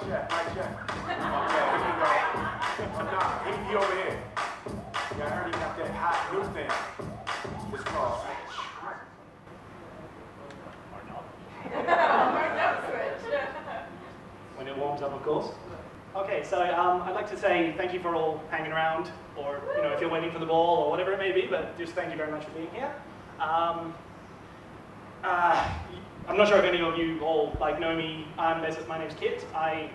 check, mic check. Okay, here we go. Oh, nah, he over here. Yeah, I heard he got that hot new thing. It's called when it warms up, of course. Okay, so I'd like to say thank you for all hanging around, or if you're waiting for the ball or whatever it may be, but just thank you very much for being here. I'm not sure if any of you all know me. My name's Kit. I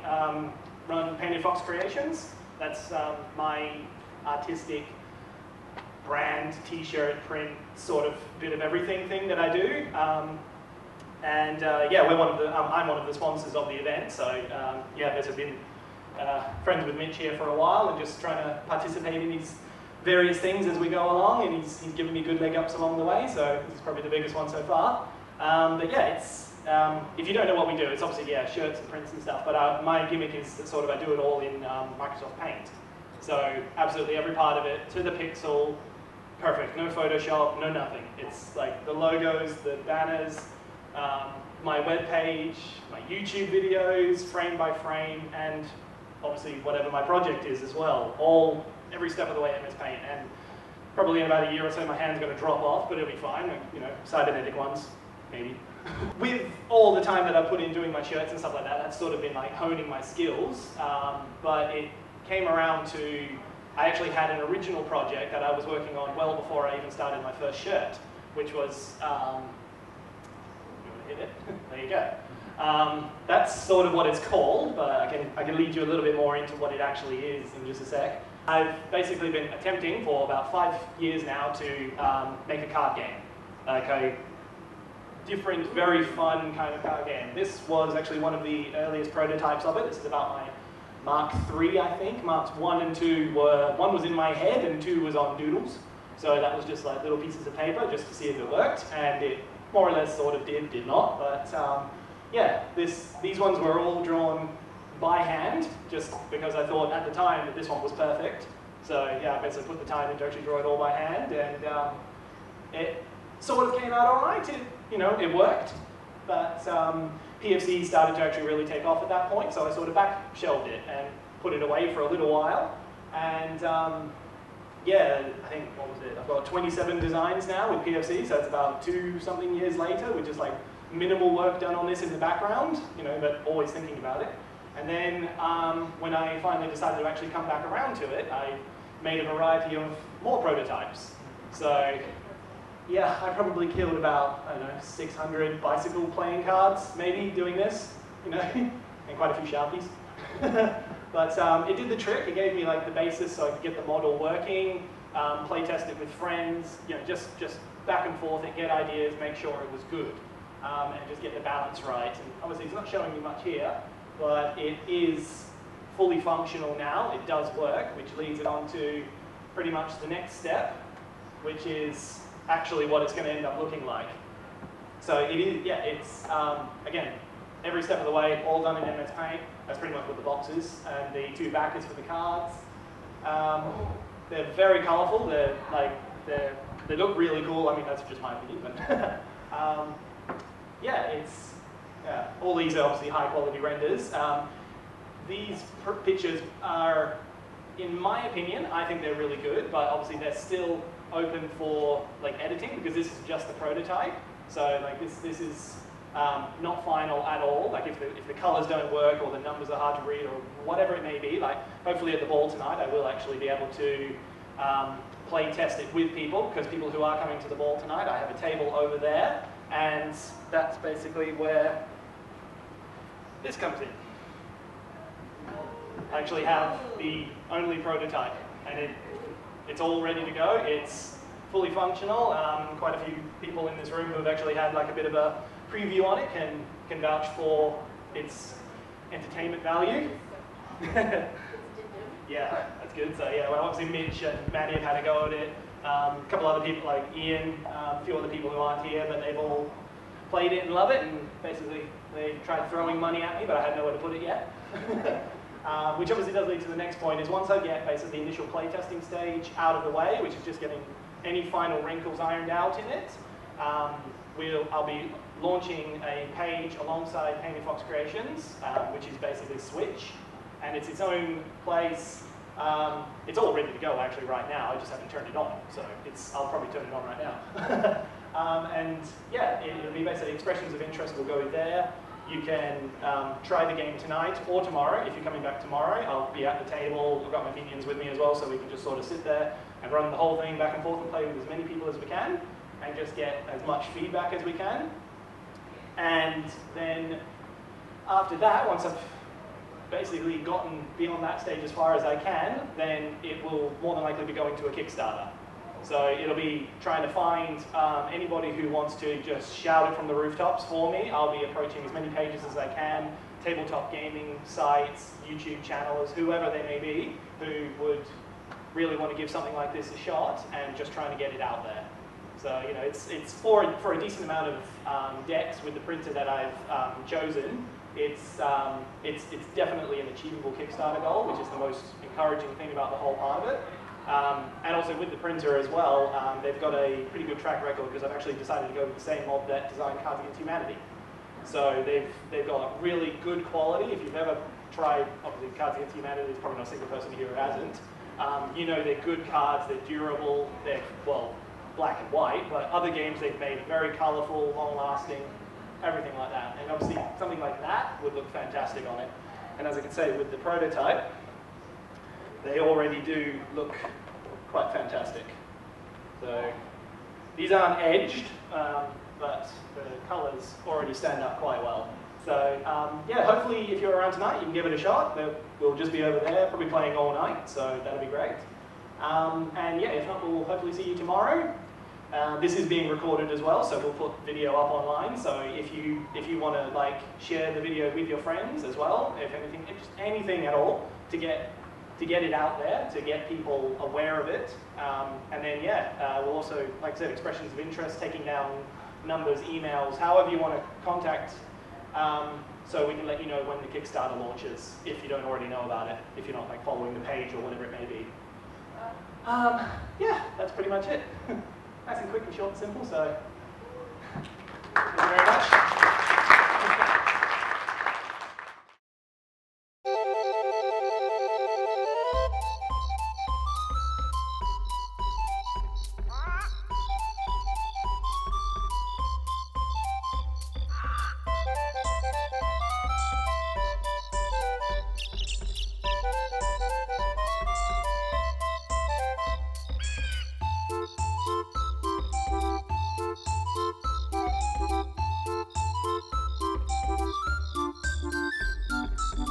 run Painted Fox Creations. That's my artistic brand, t-shirt, print, sort of bit of everything thing that I do. Yeah, I'm one of the sponsors of the event, so yeah, there's been friends with Mitch here for a while and just trying to participate in these various things as we go along, and he's given me good leg ups along the way, so this is probably the biggest one so far. But yeah, it's, if you don't know what we do, it's obviously, yeah, shirts and prints and stuff, but my gimmick is that sort of I do it all in Microsoft Paint. So absolutely every part of it, to the pixel, perfect, no Photoshop, no nothing. It's like the logos, the banners, my web page, my YouTube videos, frame by frame, and obviously whatever my project is as well, every step of the way in MS Paint. And probably in about a year or so my hand's going to drop off, but it'll be fine, cybernetic ones, maybe. With all the time that I've put in doing my shirts and stuff like that, that's sort of been like honing my skills, but it came around to, I actually had an original project that I was working on well before I even started my first shirt, which was, hit it? There you go. That's sort of what it's called, but I can lead you a little bit more into what it actually is in just a sec. I've basically been attempting for about 5 years now to make a card game. Like a different, very fun kind of card game. This was actually one of the earliest prototypes of it. This is about my Mark III, I think. Marks 1 and 2 were, 1 was in my head and 2 was on doodles. So that was just like little pieces of paper just to see if it worked, and it more or less sort of did not, but yeah, these ones were all drawn by hand, just because I thought at the time that this one was perfect. So yeah, I basically put the time in to actually draw it all by hand, and it sort of came out all right. It worked, but PFC started to actually really take off at that point, so I sort of back shelved it and put it away for a little while, and yeah, I think, what was it? I've got 27 designs now with PFC, so it's about 2-something years later with just like minimal work done on this in the background, but always thinking about it. And then when I finally decided to actually come back around to it, I made a variety of more prototypes. So yeah, I probably killed about, I don't know, 600 bicycle playing cards, maybe, doing this, and quite a few Sharpies. But it did the trick. It gave me like the basis so I could get the model working, play test it with friends, just back and forth and get ideas, make sure it was good, and just get the balance right. And obviously it's not showing me much here, but it is fully functional now. It does work, which leads it on to pretty much the next step, which is actually what it's going to end up looking like. So it is, yeah, it's, again, every step of the way, all done in MS Paint. That's pretty much what the box is, and the 2 backers for the cards. They're very colourful. They look really cool. I mean, that's just my opinion, but yeah, all these are obviously high quality renders. These pictures are, in my opinion, I think they're really good, but obviously they're still open for editing, because this is just the prototype. So this is not final at all. Like if the colors don't work or the numbers are hard to read or whatever it may be, hopefully at the ball tonight I will actually be able to play test it with people, because people who are coming to the ball tonight, I have a table over there, and that's basically where this comes in. I actually have the only prototype, and it's all ready to go. It's fully functional. Quite a few people in this room who have actually had a bit of a preview on it can vouch for its entertainment value. Yeah, that's good. So yeah, well, obviously Mitch and Maddie have had a go at it. A couple other people like Ian, a few other people who aren't here, but they've all played it and love it, and basically they tried throwing money at me, but I had nowhere to put it yet. Which obviously does lead to the next point, is once I get basically the initial playtesting stage out of the way, which is just getting any final wrinkles ironed out in it, I'll be launching a page alongside Painted Fox Creations, which is basically Switch, and it's its own place. It's all ready to go actually right now. I just haven't turned it on, so I'll probably turn it on right now. And yeah, it'll be basically expressions of interest will go there. You can try the game tonight or tomorrow. If you're coming back tomorrow, I'll be at the table. I've got my minions with me as well, so we can just sort of sit there and run the whole thing back and forth and play with as many people as we can and just get as much feedback as we can. And then after that, once I've basically gotten beyond that stage as far as I can, then it will more than likely be going to a Kickstarter. So it'll be trying to find anybody who wants to just shout it from the rooftops for me. I'll be approaching as many pages as I can, tabletop gaming sites, YouTube channels, whoever they may be, who would really want to give something like this a shot and just trying to get it out there. So, you know, it's for a decent amount of decks with the printer that I've chosen. It's definitely an achievable Kickstarter goal, which is the most encouraging thing about the whole part of it. And also with the printer as well, they've got a pretty good track record because I've actually decided to go with the same mob that designed Cards Against Humanity. So they've got really good quality. If you've ever tried, obviously Cards Against Humanity, there's probably not a single person here who hasn't. You know they're good cards, they're durable, they're, well, black and white, but other games they've made very colourful, long-lasting, everything like that. And obviously something like that would look fantastic on it. And as I can say, with the prototype, they already do look quite fantastic. So these aren't edged, but the colours already stand up quite well. So yeah, hopefully if you're around tonight, you can give it a shot. We'll just be over there, probably playing all night, so that'll be great. And yeah, if not, we'll hopefully see you tomorrow. This is being recorded as well, so we'll put video up online. So if you want to like share the video with your friends as well, if anything, just anything at all to get it out there, to get people aware of it. And then yeah, we'll also, like I said, expressions of interest, taking down numbers, emails, however you want to contact, so we can let you know when the Kickstarter launches, if you don't already know about it, if you're not like following the page or whatever it may be. Yeah, that's pretty much it. Nice and quick and short and simple, so